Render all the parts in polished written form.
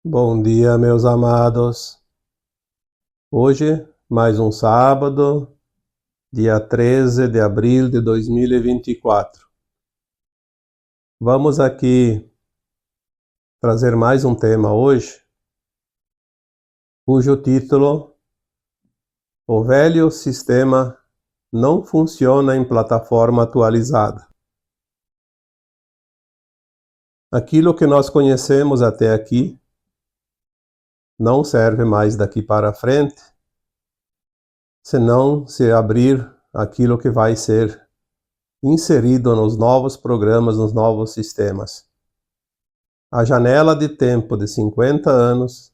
Bom dia, meus amados. Hoje, mais um sábado, dia 13 de abril de 2024. Vamos aqui trazer mais um tema hoje, cujo título: O velho sistema não funciona em plataforma atualizada. Aquilo que nós conhecemos até aqui não serve mais daqui para frente, se não se abrir aquilo que vai ser inserido nos novos programas, nos novos sistemas. A janela de tempo de 50 anos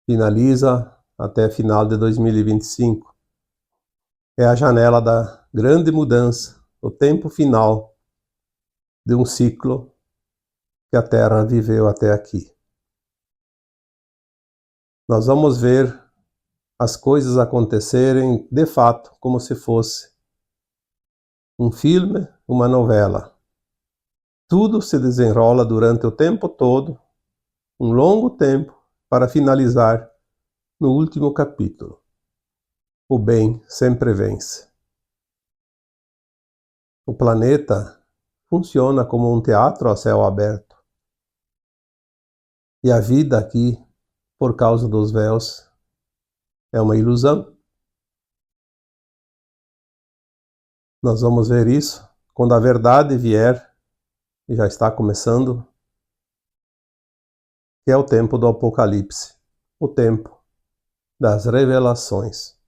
finaliza até final de 2025. É a janela da grande mudança, o tempo final de um ciclo que a Terra viveu até aqui. Nós vamos ver as coisas acontecerem de fato como se fosse um filme, uma novela. Tudo se desenrola durante o tempo todo, um longo tempo, para finalizar no último capítulo. O bem sempre vence. O planeta funciona como um teatro a céu aberto. E a vida aqui, por causa dos véus, é uma ilusão. Nós vamos ver isso quando a verdade vier, e já está começando, que é o tempo do Apocalipse, o tempo das revelações.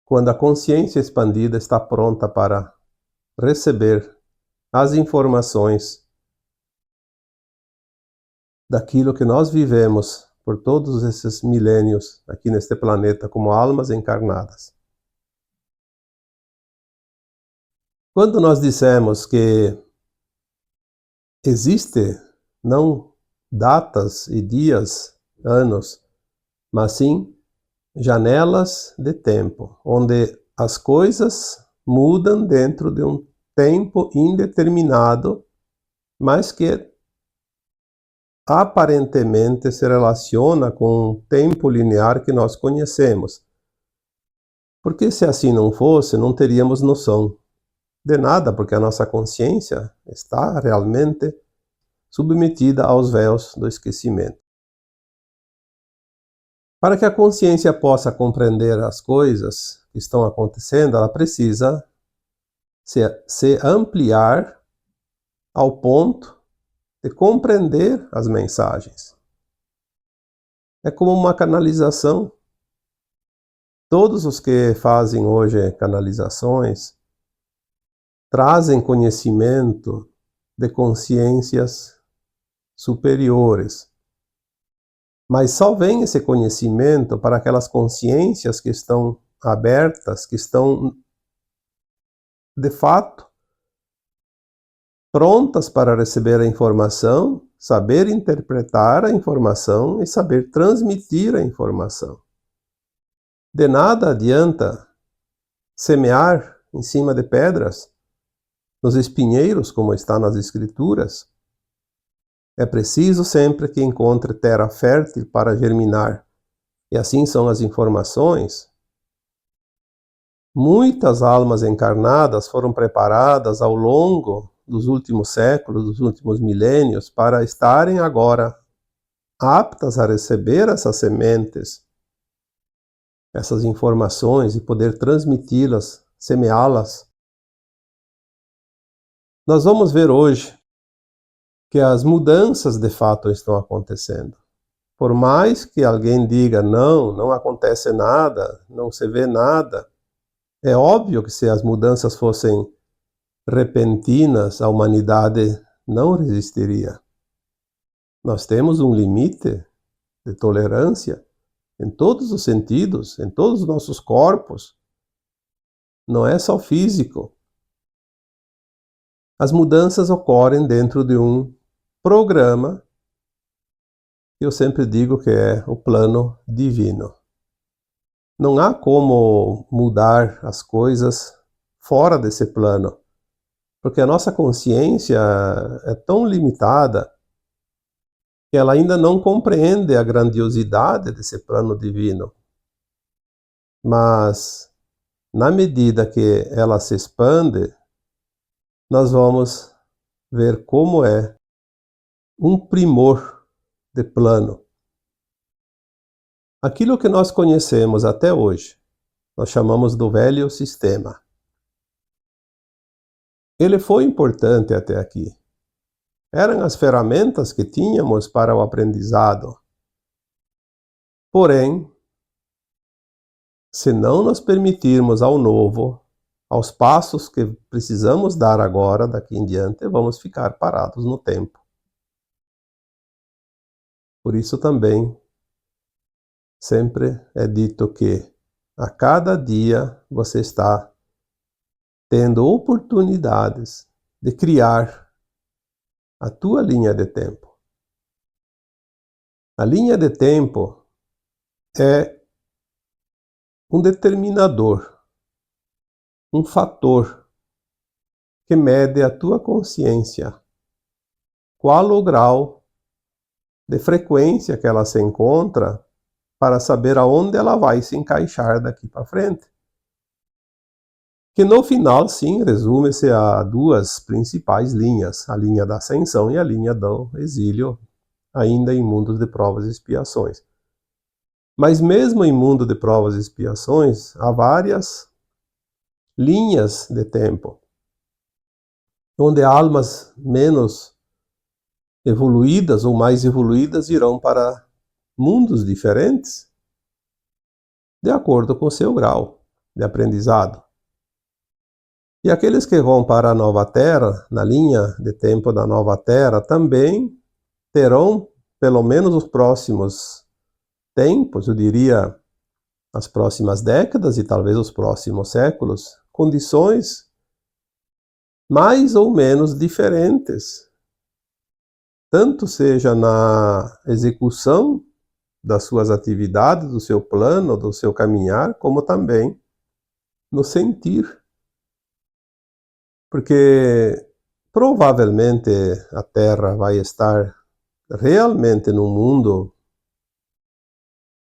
Quando a consciência expandida está pronta para receber as informações daquilo que nós vivemos por todos esses milênios aqui neste planeta como almas encarnadas. Quando nós dissemos que existe não datas e dias, anos, mas sim janelas de tempo, onde as coisas mudam dentro de um tempo indeterminado, mas que aparentemente se relaciona com o tempo linear que nós conhecemos. Porque se assim não fosse, não teríamos noção de nada, porque a nossa consciência está realmente submetida aos véus do esquecimento. Para que a consciência possa compreender as coisas que estão acontecendo, ela precisa se ampliar ao ponto de compreender as mensagens. É como uma canalização. Todos os que fazem hoje canalizações trazem conhecimento de consciências superiores. Mas só vem esse conhecimento para aquelas consciências que estão abertas, que estão, de fato, prontas para receber a informação, saber interpretar a informação e saber transmitir a informação. De nada adianta semear em cima de pedras, nos espinheiros, como está nas Escrituras. É preciso sempre que encontre terra fértil para germinar. E assim são as informações. Muitas almas encarnadas foram preparadas ao longo dos últimos séculos, dos últimos milênios, para estarem agora aptas a receber essas sementes, essas informações e poder transmiti-las, semeá-las. Nós vamos ver hoje que as mudanças de fato estão acontecendo. Por mais que alguém diga não acontece nada, não se vê nada, é óbvio que se as mudanças fossem repentinas, a humanidade não resistiria. Nós temos um limite de tolerância em todos os sentidos, em todos os nossos corpos. Não é só físico. As mudanças ocorrem dentro de um programa que eu sempre digo que é o plano divino. Não há como mudar as coisas fora desse plano, porque a nossa consciência é tão limitada que ela ainda não compreende a grandiosidade desse plano divino. Mas, na medida que ela se expande, nós vamos ver como é um primor de plano. Aquilo que nós conhecemos até hoje, nós chamamos do velho sistema. Ele foi importante até aqui. Eram as ferramentas que tínhamos para o aprendizado. Porém, se não nos permitirmos ao novo, aos passos que precisamos dar agora, daqui em diante, vamos ficar parados no tempo. Por isso também, sempre é dito que a cada dia você está tendo oportunidades de criar a tua linha de tempo. A linha de tempo é um determinador, um fator que mede a tua consciência, qual o grau de frequência que ela se encontra para saber aonde ela vai se encaixar daqui para frente. Que no final, sim, resume-se a duas principais linhas, a linha da ascensão e a linha do exílio, ainda em mundos de provas e expiações. Mas mesmo em mundo de provas e expiações, há várias linhas de tempo, onde almas menos evoluídas ou mais evoluídas irão para mundos diferentes, de acordo com seu grau de aprendizado. E aqueles que vão para a Nova Terra, na linha de tempo da Nova Terra, também terão, pelo menos os próximos tempos, eu diria, as próximas décadas e talvez os próximos séculos, condições mais ou menos diferentes, tanto seja na execução das suas atividades, do seu plano, do seu caminhar, como também no sentir. Porque provavelmente a Terra vai estar realmente num mundo,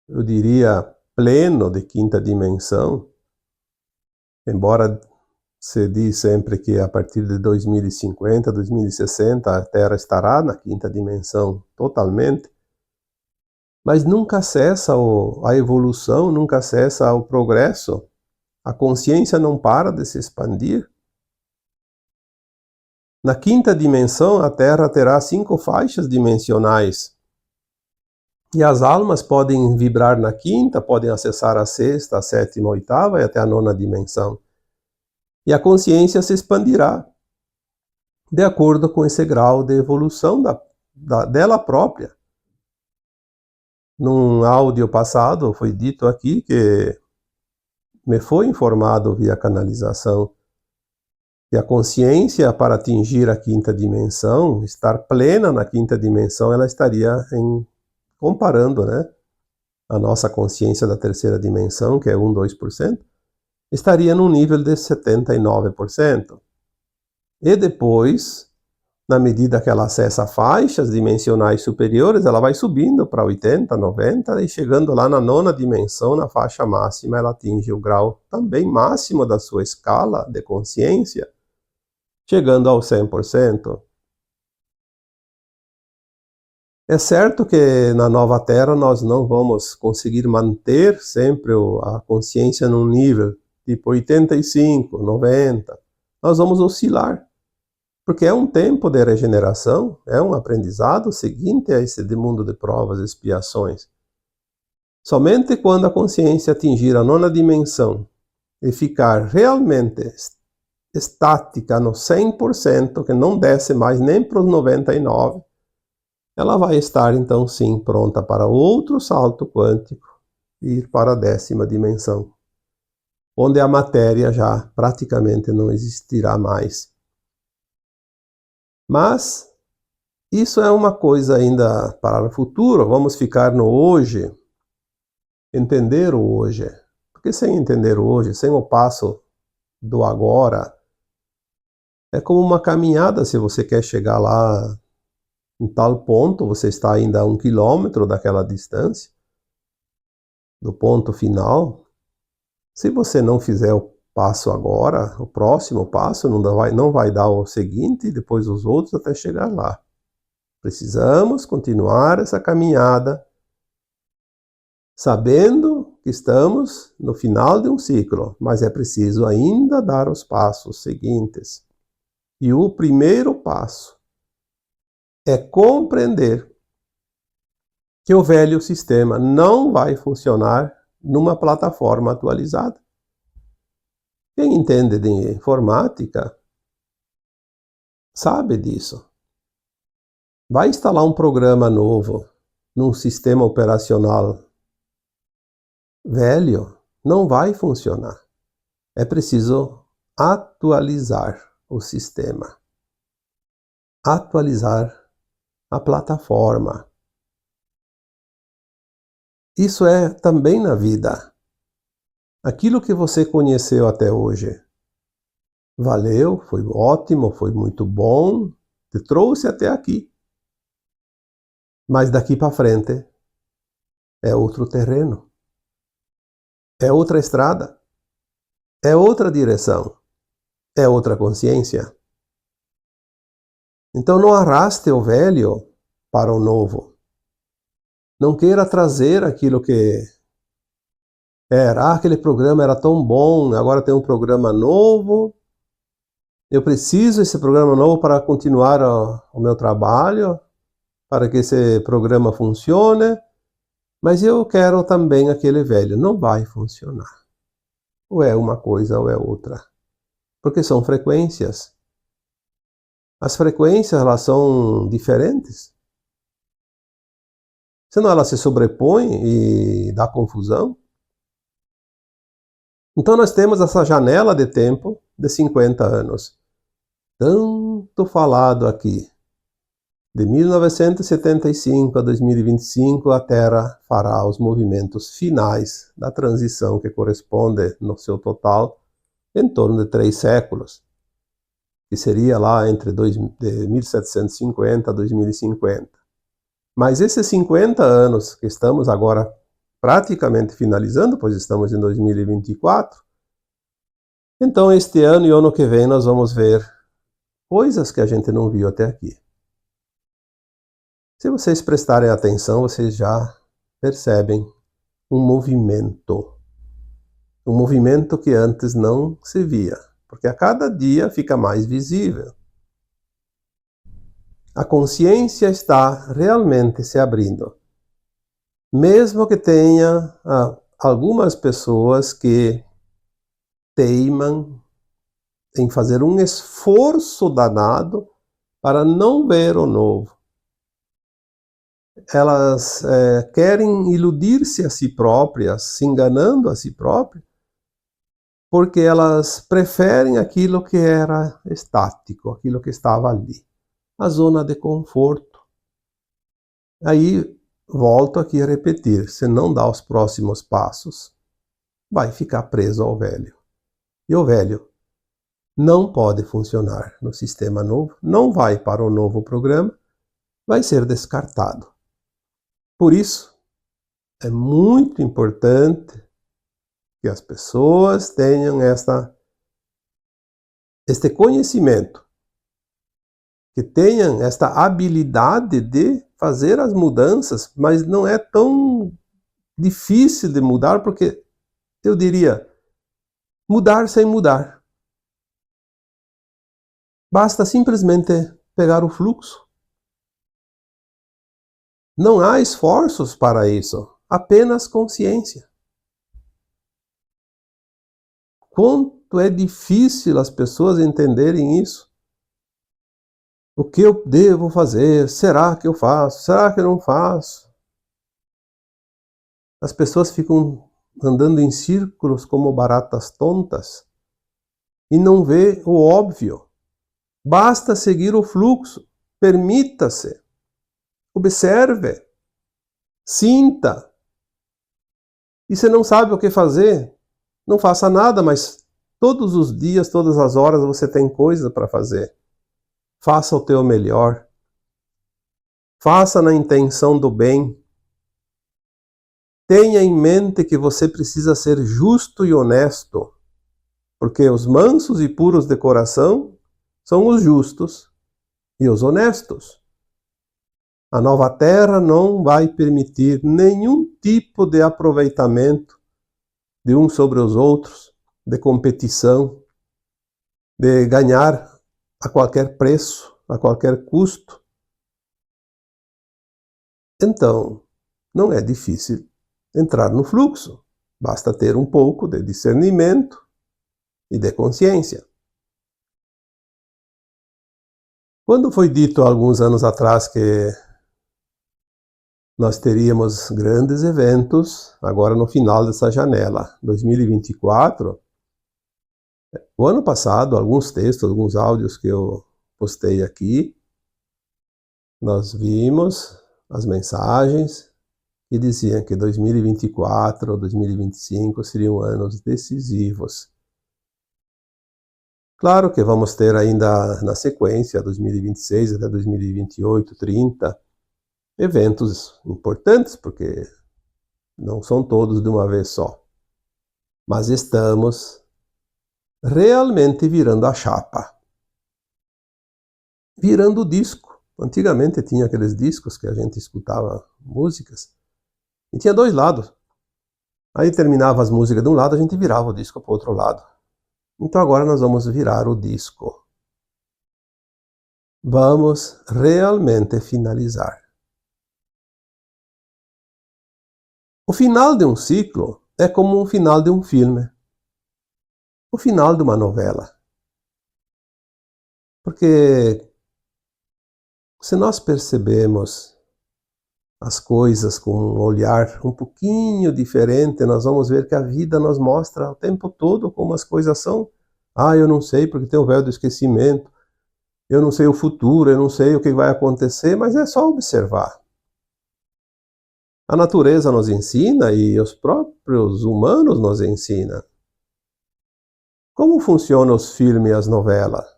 eu diria, pleno de quinta dimensão, embora se diz sempre que a partir de 2050, 2060, a Terra estará na quinta dimensão totalmente, mas nunca cessa a evolução, nunca cessa o progresso, a consciência não para de se expandir. Na quinta dimensão, a Terra terá 5 faixas dimensionais. E as almas podem vibrar na quinta, podem acessar a sexta, a sétima, a oitava e até a 9ª dimensão. E a consciência se expandirá de acordo com esse grau de evolução dela própria. Num áudio passado foi dito aqui que me foi informado via canalização que a consciência, para atingir a quinta dimensão, estar plena na quinta dimensão, ela estaria comparando, né, a nossa consciência da terceira dimensão, que é 1, 2%, estaria num nível de 79%. E depois, na medida que ela acessa faixas dimensionais superiores, ela vai subindo para 80, 90, e chegando lá na 9ª dimensão, na faixa máxima, ela atinge o grau também máximo da sua escala de consciência, chegando ao 100%. É certo que na Nova Terra nós não vamos conseguir manter sempre a consciência num nível tipo 85, 90. Nós vamos oscilar, porque é um tempo de regeneração, é um aprendizado seguinte a esse mundo de provas e expiações. Somente quando a consciência atingir a 9ª dimensão e ficar realmente estática no 100%, que não desce mais nem para os 99%, ela vai estar então sim pronta para outro salto quântico e ir para a 10ª dimensão, onde a matéria já praticamente não existirá mais. Mas isso é uma coisa ainda para o futuro, vamos ficar no hoje, entender o hoje, porque sem entender o hoje, sem o passo do agora, é como uma caminhada. Se você quer chegar lá em tal ponto, você está ainda a 1 quilômetro daquela distância, do ponto final. Se você não fizer o passo agora, o próximo passo, não vai dar o seguinte e depois os outros até chegar lá. Precisamos continuar essa caminhada, sabendo que estamos no final de um ciclo, mas é preciso ainda dar os passos seguintes. E o primeiro passo é compreender que o velho sistema não vai funcionar numa plataforma atualizada. Quem entende de informática sabe disso. Vai instalar um programa novo num sistema operacional velho, não vai funcionar. É preciso atualizar o sistema, atualizar a plataforma. Isso é também na vida. Aquilo que você conheceu até hoje valeu, foi ótimo, foi muito bom, te trouxe até aqui. Mas daqui para frente é outro terreno, é outra estrada, é outra direção, é outra consciência. Então não arraste o velho para o novo. Não queira trazer aquilo que era. Aquele programa era tão bom, agora tem um programa novo. Eu preciso desse programa novo para continuar o meu trabalho, para que esse programa funcione. Mas eu quero também aquele velho. Não vai funcionar. Ou é uma coisa ou é outra. Porque são frequências. As frequências, elas são diferentes. Senão elas se sobrepõem e dá confusão. Então nós temos essa janela de tempo de 50 anos. Tanto falado aqui. De 1975 a 2025, a Terra fará os movimentos finais da transição, que corresponde, no seu total, em torno de 3 séculos, que seria lá entre de 1750 a 2050. Mas esses 50 anos que estamos agora praticamente finalizando, pois estamos em 2024, então este ano e o ano que vem nós vamos ver coisas que a gente não viu até aqui. Se vocês prestarem atenção, vocês já percebem um movimento que antes não se via, porque a cada dia fica mais visível. A consciência está realmente se abrindo, mesmo que tenha algumas pessoas que teimam em fazer um esforço danado para não ver o novo. Elas querem iludir-se a si próprias, se enganando a si próprias, porque elas preferem aquilo que era estático, aquilo que estava ali, a zona de conforto. Aí, volto aqui a repetir, se não dá os próximos passos, vai ficar preso ao velho. E o velho não pode funcionar no sistema novo, não vai para o novo programa, vai ser descartado. Por isso, é muito importante que as pessoas tenham este conhecimento, que tenham esta habilidade de fazer as mudanças, mas não é tão difícil de mudar, porque eu diria, mudar sem mudar. Basta simplesmente pegar o fluxo. Não há esforços para isso, apenas consciência. Quanto é difícil as pessoas entenderem isso. O que eu devo fazer? Será que eu faço? Será que eu não faço? As pessoas ficam andando em círculos como baratas tontas e não vê o óbvio. Basta seguir o fluxo. Permita-se. Observe, sinta. E se não sabe o que fazer, não faça nada, mas todos os dias, todas as horas você tem coisa para fazer. Faça o teu melhor. Faça na intenção do bem. Tenha em mente que você precisa ser justo e honesto, porque os mansos e puros de coração são os justos e os honestos. A nova terra não vai permitir nenhum tipo de aproveitamento de uns sobre os outros, de competição, de ganhar a qualquer preço, a qualquer custo. Então, não é difícil entrar no fluxo. Basta ter um pouco de discernimento e de consciência. Quando foi dito há alguns anos atrás que nós teríamos grandes eventos agora no final dessa janela, 2024, o ano passado, alguns textos, alguns áudios que eu postei aqui, nós vimos as mensagens que diziam que 2024 ou 2025 seriam anos decisivos. Claro que vamos ter ainda na sequência, 2026 até 2028, 30, eventos importantes, porque não são todos de uma vez só. Mas estamos realmente virando a chapa. Virando o disco. Antigamente tinha aqueles discos que a gente escutava músicas e tinha dois lados. Aí terminava as músicas de um lado, a gente virava o disco para o outro lado. Então agora nós vamos virar o disco. Vamos realmente finalizar. O final de um ciclo é como o final de um filme. O final de uma novela. Porque se nós percebemos as coisas com um olhar um pouquinho diferente, nós vamos ver que a vida nos mostra o tempo todo como as coisas são. Eu não sei porque tem o véu do esquecimento, eu não sei o futuro, eu não sei o que vai acontecer, mas é só observar. A natureza nos ensina e os próprios humanos nos ensinam. Como funcionam os filmes e as novelas?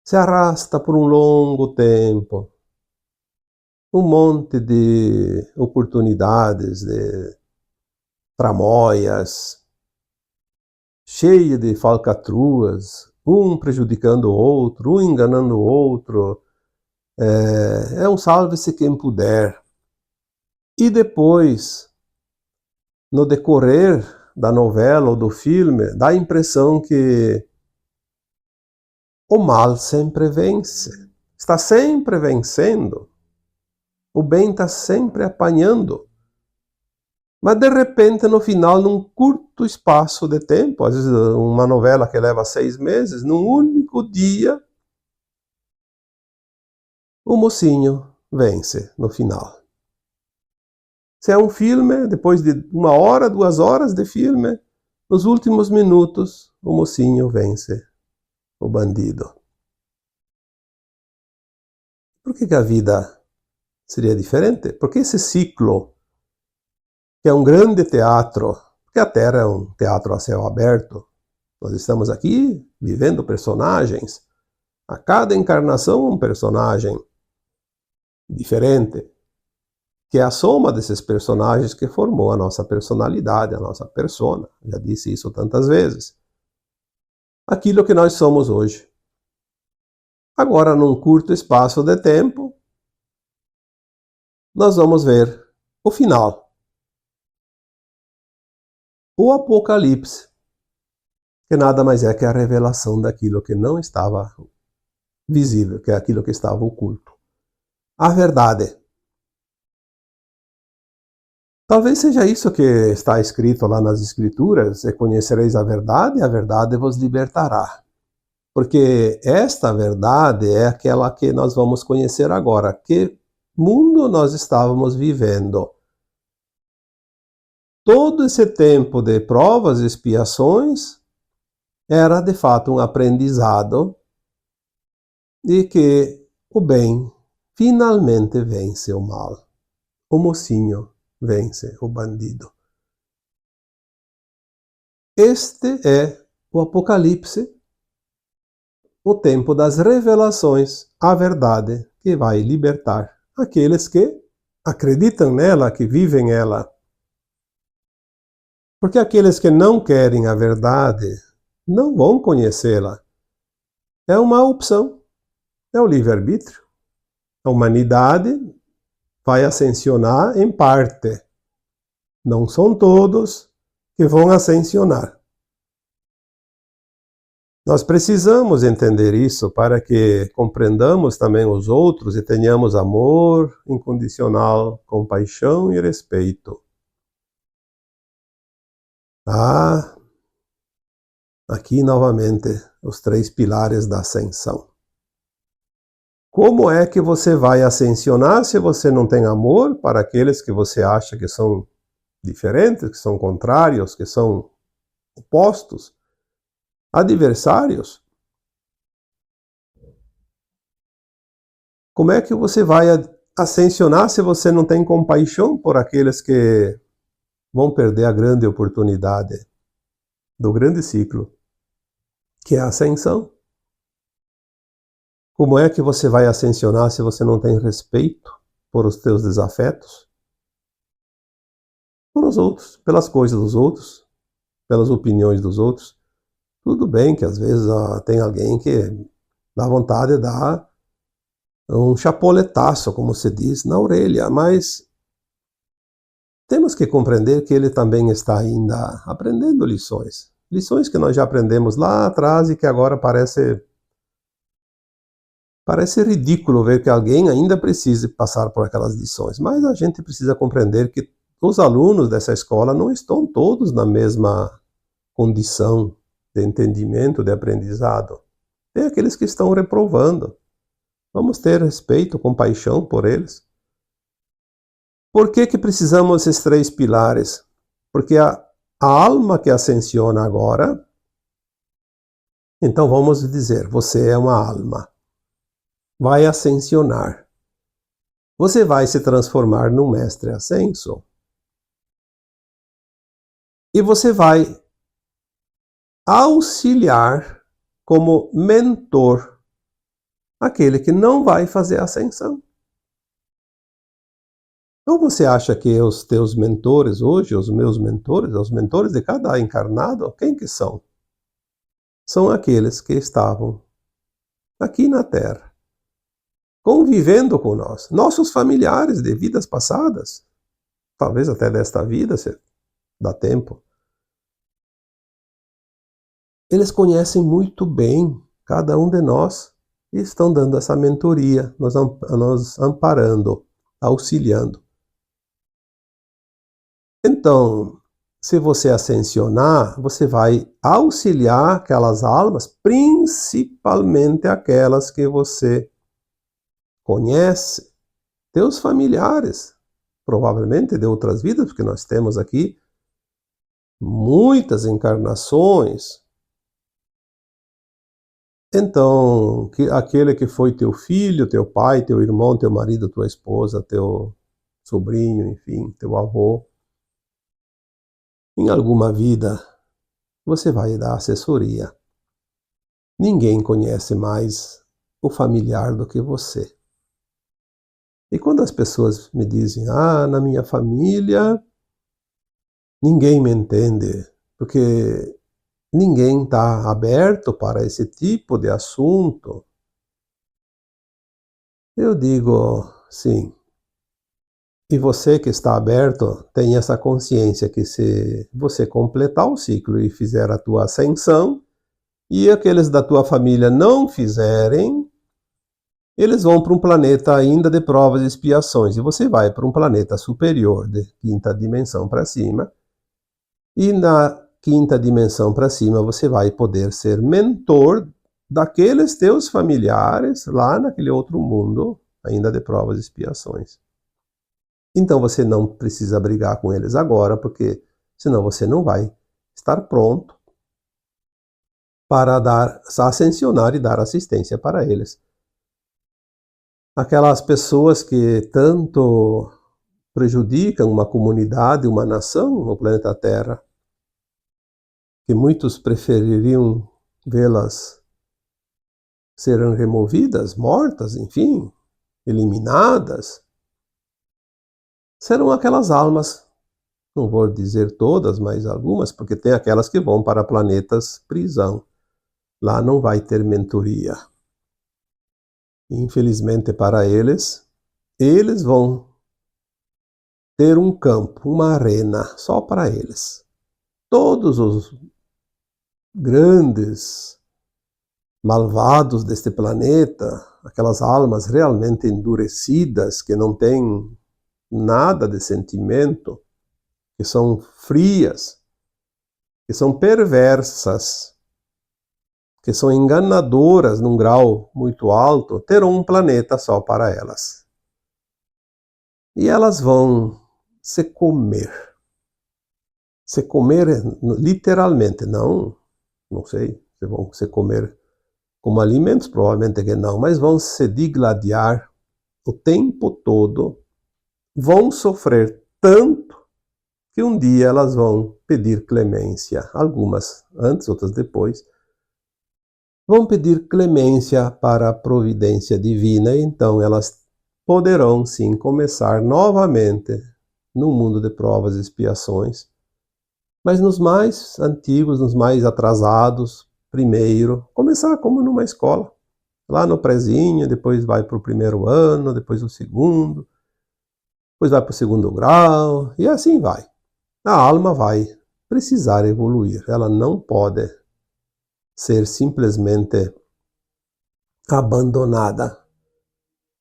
Se arrasta por um longo tempo. Um monte de oportunidades, de tramóias, cheio de falcatruas, um prejudicando o outro, um enganando o outro. É um salve-se quem puder. E depois, no decorrer da novela ou do filme, dá a impressão que o mal sempre vence. Está sempre vencendo. O bem está sempre apanhando. Mas de repente, no final, num curto espaço de tempo, às vezes uma novela que leva 6 meses, num único dia, o mocinho vence no final. Se é um filme, depois de 1 hora, 2 horas de filme, nos últimos minutos, o mocinho vence o bandido. Por que a vida seria diferente? Porque esse ciclo, que é um grande teatro, porque a Terra é um teatro a céu aberto, nós estamos aqui vivendo personagens, a cada encarnação um personagem diferente, que é a soma desses personagens que formou a nossa personalidade, a nossa persona. Já disse isso tantas vezes. Aquilo que nós somos hoje. Agora, num curto espaço de tempo, nós vamos ver o final. O Apocalipse, que nada mais é que a revelação daquilo que não estava visível, que é aquilo que estava oculto. A verdade. Talvez seja isso que está escrito lá nas Escrituras: e conhecereis a verdade vos libertará. Porque esta verdade é aquela que nós vamos conhecer agora. Que mundo nós estávamos vivendo? Todo esse tempo de provas e expiações era de fato um aprendizado de que o bem finalmente vence o mal. O mocinho vence o bandido. Este é o Apocalipse o tempo das revelações, a verdade que vai libertar aqueles que acreditam nela, que vivem ela. Porque aqueles que não querem a verdade não vão conhecê-la. É uma opção, é o livre-arbítrio. A humanidade vai ascensionar em parte. Não são todos que vão ascensionar. Nós precisamos entender isso para que compreendamos também os outros e tenhamos amor incondicional, compaixão e respeito. Aqui novamente os 3 pilares da ascensão. Como é que você vai ascensionar se você não tem amor para aqueles que você acha que são diferentes, que são contrários, que são opostos, adversários? Como é que você vai ascensionar se você não tem compaixão por aqueles que vão perder a grande oportunidade do grande ciclo, que é a ascensão? Como é que você vai ascensionar se você não tem respeito por os teus desafetos? Por os outros, pelas coisas dos outros, pelas opiniões dos outros. Tudo bem que às vezes tem alguém que dá vontade de dar um chapoletaço, como se diz, na orelha, mas temos que compreender que ele também está ainda aprendendo lições. Lições que nós já aprendemos lá atrás e que agora parece ridículo ver que alguém ainda precise passar por aquelas lições, mas a gente precisa compreender que os alunos dessa escola não estão todos na mesma condição de entendimento, de aprendizado. Tem aqueles que estão reprovando. Vamos ter respeito, compaixão por eles. Por que precisamos desses 3 pilares? Porque a alma que ascensiona agora, então vamos dizer, você é uma alma. Vai ascensionar. Você vai se transformar num mestre ascenso. E você vai auxiliar como mentor aquele que não vai fazer a ascensão. Ou você acha que os teus mentores hoje, os meus mentores, os mentores de cada encarnado, quem que são? São aqueles que estavam aqui na Terra, convivendo com nós, nossos familiares de vidas passadas, talvez até desta vida, se dá tempo. Eles conhecem muito bem cada um de nós e estão dando essa mentoria, nos amparando, auxiliando. Então, se você ascensionar, você vai auxiliar aquelas almas, principalmente aquelas que você conhece, teus familiares, provavelmente de outras vidas, porque nós temos aqui muitas encarnações. Então, aquele que foi teu filho, teu pai, teu irmão, teu marido, tua esposa, teu sobrinho, enfim, teu avô, em alguma vida, você vai dar assessoria. Ninguém conhece mais o familiar do que você. E quando as pessoas me dizem, na minha família, ninguém me entende, porque ninguém está aberto para esse tipo de assunto. Eu digo, sim. E você que está aberto, tem essa consciência que se você completar o ciclo e fizer a tua ascensão, e aqueles da tua família não fizerem, eles vão para um planeta ainda de provas e expiações, e você vai para um planeta superior, de 5ª dimensão para cima, e na 5ª dimensão para cima você vai poder ser mentor daqueles teus familiares lá naquele outro mundo, ainda de provas e expiações. Então você não precisa brigar com eles agora, porque senão você não vai estar pronto para ascensionar e dar assistência para eles. Aquelas pessoas que tanto prejudicam uma comunidade, uma nação no planeta Terra, que muitos prefeririam vê-las serão removidas, mortas, enfim, eliminadas, serão aquelas almas, não vou dizer todas, mas algumas, porque tem aquelas que vão para planetas prisão. Lá não vai ter mentoria. Infelizmente para eles vão ter um campo, uma arena, só para eles. Todos os grandes malvados deste planeta, aquelas almas realmente endurecidas, que não têm nada de sentimento, que são frias, que são perversas, que são enganadoras num grau muito alto, terão um planeta só para elas. E elas vão se comer. Se comer literalmente, não sei, se vão se comer como alimentos, provavelmente que não, mas vão se digladiar o tempo todo, vão sofrer tanto que um dia elas vão pedir clemência, algumas antes, outras depois, vão pedir clemência para a providência divina, e então elas poderão sim começar novamente no mundo de provas e expiações, mas nos mais antigos, nos mais atrasados, primeiro, começar como numa escola, lá no prezinho, depois vai para o primeiro ano, depois o segundo, depois vai para o segundo grau, e assim vai. A alma vai precisar evoluir, ela não pode ser simplesmente abandonada.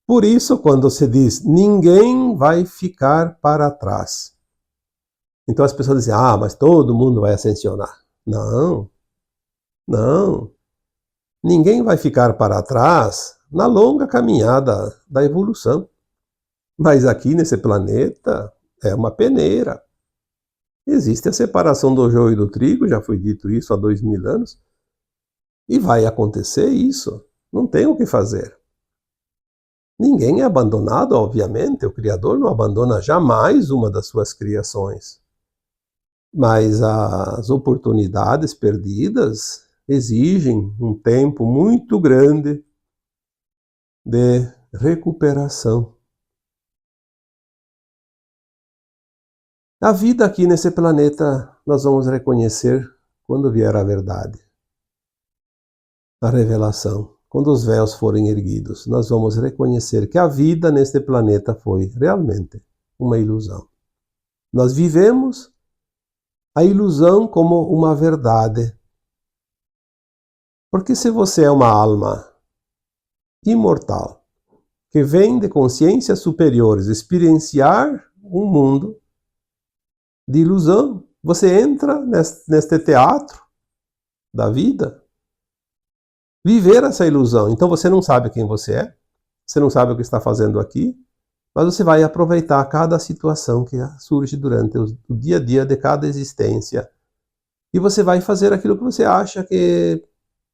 Por isso, quando se diz, ninguém vai ficar para trás. Então as pessoas dizem, mas todo mundo vai ascensionar. Não. Ninguém vai ficar para trás na longa caminhada da evolução. Mas aqui nesse planeta é uma peneira. Existe a separação do joio e do trigo, já foi dito isso há 2000 anos. E vai acontecer isso. Não tem o que fazer. Ninguém é abandonado, obviamente. O Criador não abandona jamais uma das suas criações. Mas as oportunidades perdidas exigem um tempo muito grande de recuperação. A vida aqui nesse planeta nós vamos reconhecer quando vier a verdade, a revelação. Quando os véus forem erguidos, nós vamos reconhecer que a vida neste planeta foi realmente uma ilusão. Nós vivemos a ilusão como uma verdade. Porque se você é uma alma imortal, que vem de consciências superiores experienciar um mundo de ilusão, você entra neste teatro da vida, viver essa ilusão. Então você não sabe quem você é, você não sabe o que está fazendo aqui, mas você vai aproveitar cada situação que surge durante o dia a dia de cada existência. E você vai fazer aquilo que você acha que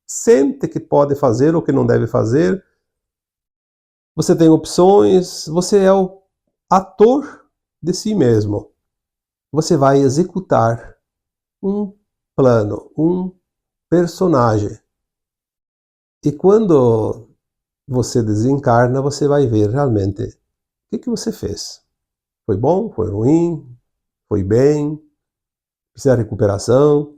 sente que pode fazer ou que não deve fazer. Você tem opções, você é o ator de si mesmo. Você vai executar um plano, um personagem. E quando você desencarna, você vai ver realmente o que você fez. Foi bom? Foi ruim? Foi bem? Precisa de recuperação?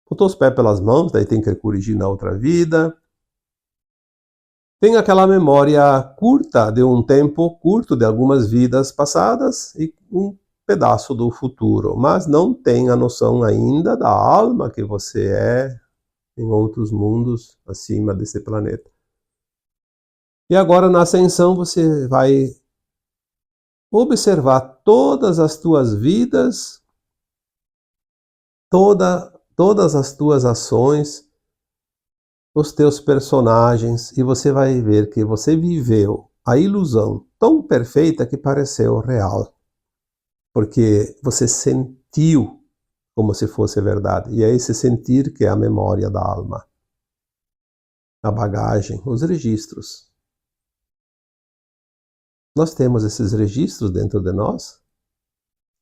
Botou os pés pelas mãos, daí tem que corrigir na outra vida. Tem aquela memória curta, de um tempo curto, de algumas vidas passadas e um pedaço do futuro, mas não tem a noção ainda da alma que você é em outros mundos acima desse planeta. E agora na ascensão você vai observar todas as tuas vidas, todas as tuas ações, os teus personagens, e você vai ver que você viveu a ilusão tão perfeita que pareceu real. Porque você sentiu como se fosse verdade. E é esse sentir que é a memória da alma. A bagagem, os registros. Nós temos esses registros dentro de nós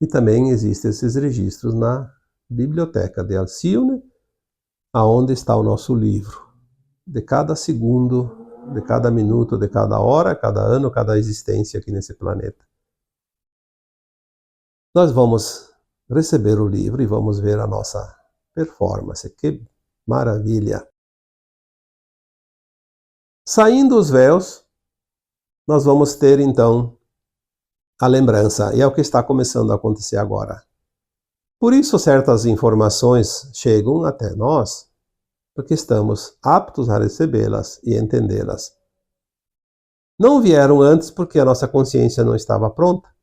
e também existem esses registros na biblioteca de Alcione, aonde está o nosso livro. de cada segundo, de cada minuto, de cada hora, cada ano, cada existência aqui nesse planeta. Nós vamos receber o livro e vamos ver a nossa performance. Que maravilha! Saindo os véus, nós vamos ter então a lembrança, e é o que está começando a acontecer agora. Por isso certas informações chegam até nós, porque estamos aptos a recebê-las e entendê-las. Não vieram antes porque a nossa consciência não estava pronta.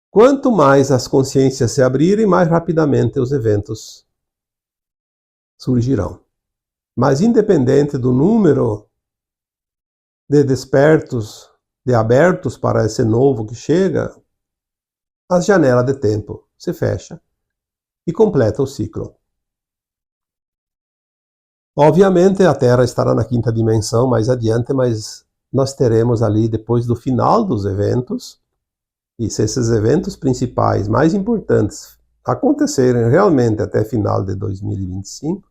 Quanto mais as consciências se abrirem, mais rapidamente os eventos surgirão. Mas independente do número de despertos, de abertos para esse novo que chega, a janela de tempo se fecha e completa o ciclo. Obviamente a Terra estará na quinta dimensão mais adiante, mas nós teremos ali, depois do final dos eventos, e se esses eventos principais mais importantes acontecerem realmente até final de 2025,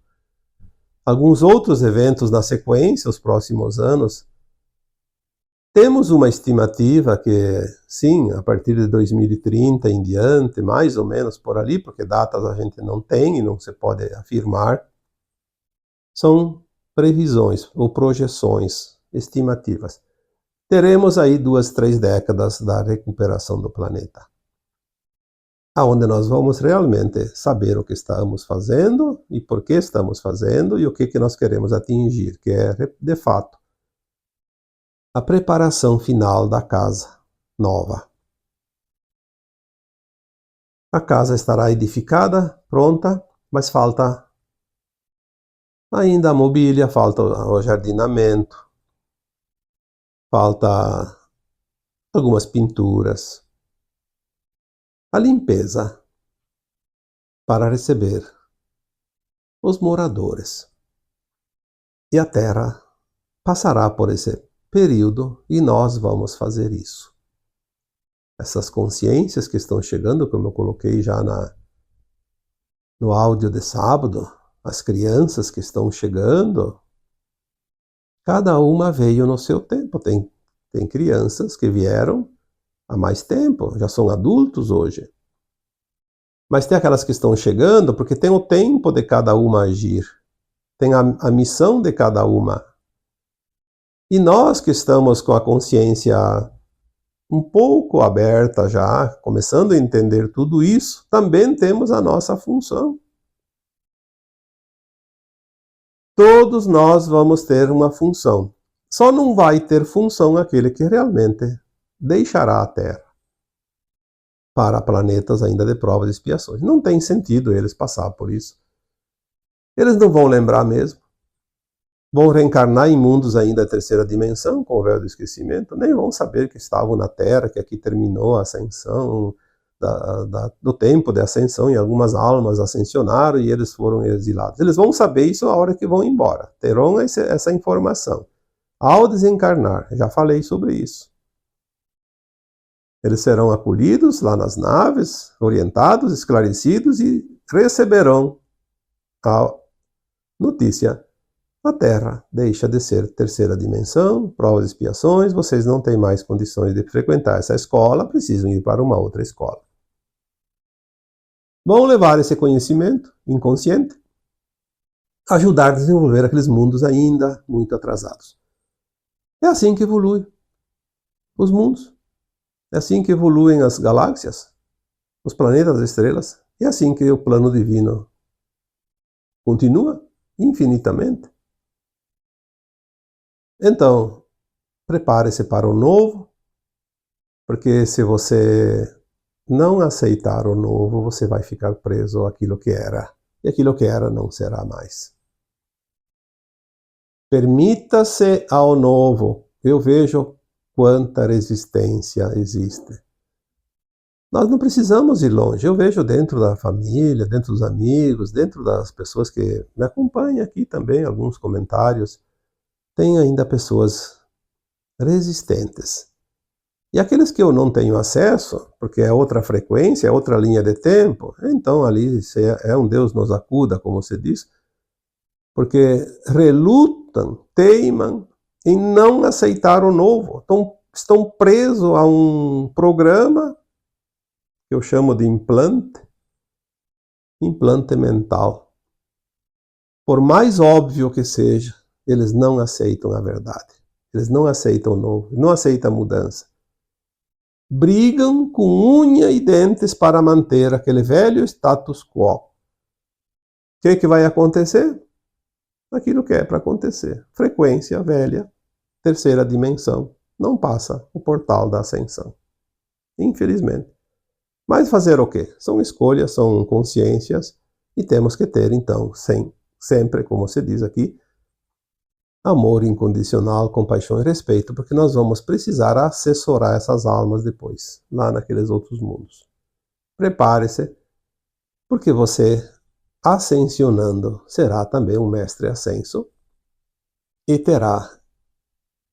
alguns outros eventos na sequência, os próximos anos, temos uma estimativa que, sim, a partir de 2030 em diante, mais ou menos por ali, porque datas a gente não tem e não se pode afirmar, são previsões ou projeções estimativas. Teremos aí 2, 3 décadas da recuperação do planeta, aonde nós vamos realmente saber o que estamos fazendo e por que estamos fazendo e o que nós queremos atingir, que é, de fato, a preparação final da casa nova. A casa estará edificada, pronta, mas falta ainda a mobília, falta o jardinamento, falta algumas pinturas, a limpeza para receber os moradores. E a Terra passará por esse período e nós vamos fazer isso. Essas consciências que estão chegando, como eu coloquei já no áudio de sábado, as crianças que estão chegando, cada uma veio no seu tempo. Tem crianças que vieram há mais tempo, já são adultos hoje. Mas tem aquelas que estão chegando porque tem o tempo de cada uma agir. Tem a missão de cada uma. E nós que estamos com a consciência um pouco aberta já, começando a entender tudo isso, também temos a nossa função. Todos nós vamos ter uma função. Só não vai ter função aquele que realmente deixará a Terra para planetas ainda de provas e expiações. Não tem sentido eles passar por isso. Eles não vão lembrar mesmo. Vão reencarnar em mundos ainda da terceira dimensão, com o véu do esquecimento, nem vão saber que estavam na Terra, que aqui terminou a ascensão, do tempo de ascensão, e algumas almas ascensionaram e eles foram exilados. Eles vão saber isso a hora que vão embora, terão essa informação. Ao desencarnar, já falei sobre isso. Eles serão acolhidos lá nas naves, orientados, esclarecidos e receberão a notícia. A Terra deixa de ser terceira dimensão, provas e expiações, vocês não têm mais condições de frequentar essa escola, precisam ir para uma outra escola. Vão levar esse conhecimento inconsciente, ajudar a desenvolver aqueles mundos ainda muito atrasados. É assim que evoluem os mundos. É assim que evoluem as galáxias, os planetas, as estrelas. É assim que o plano divino continua infinitamente. Então, prepare-se para o novo, porque se você não aceitar o novo, você vai ficar preso àquilo que era. E aquilo que era não será mais. Permita-se ao novo. Eu vejo quanta resistência existe. Nós não precisamos ir longe. Eu vejo dentro da família, dentro dos amigos, dentro das pessoas que me acompanham aqui também, alguns comentários, tem ainda pessoas resistentes. E aqueles que eu não tenho acesso, porque é outra frequência, é outra linha de tempo, então ali é um Deus nos acuda, como se diz, porque relutam, teimam em não aceitar o novo. Estão presos a um programa que eu chamo de implante mental. Por mais óbvio que seja, eles não aceitam a verdade. Eles não aceitam o novo, não aceitam a mudança. Brigam com unha e dentes para manter aquele velho status quo. O que vai acontecer? Aquilo que é para acontecer. Frequência velha, terceira dimensão, não passa o portal da ascensão. Infelizmente. Mas fazer o quê? São escolhas, são consciências, e temos que ter, então, sempre, como se diz aqui, amor incondicional, compaixão e respeito, porque nós vamos precisar assessorar essas almas depois, lá naqueles outros mundos. Prepare-se, porque você, ascensionando, será também um mestre ascenso e terá,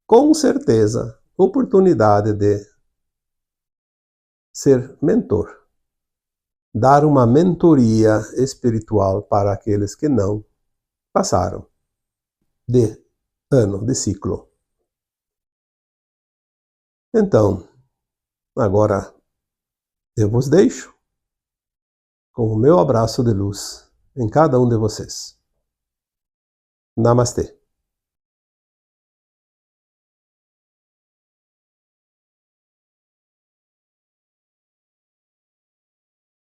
com certeza, oportunidade de ser mentor. Dar uma mentoria espiritual para aqueles que não passaram de ano, de ciclo. Então, agora eu vos deixo com o meu abraço de luz em cada um de vocês. Namastê.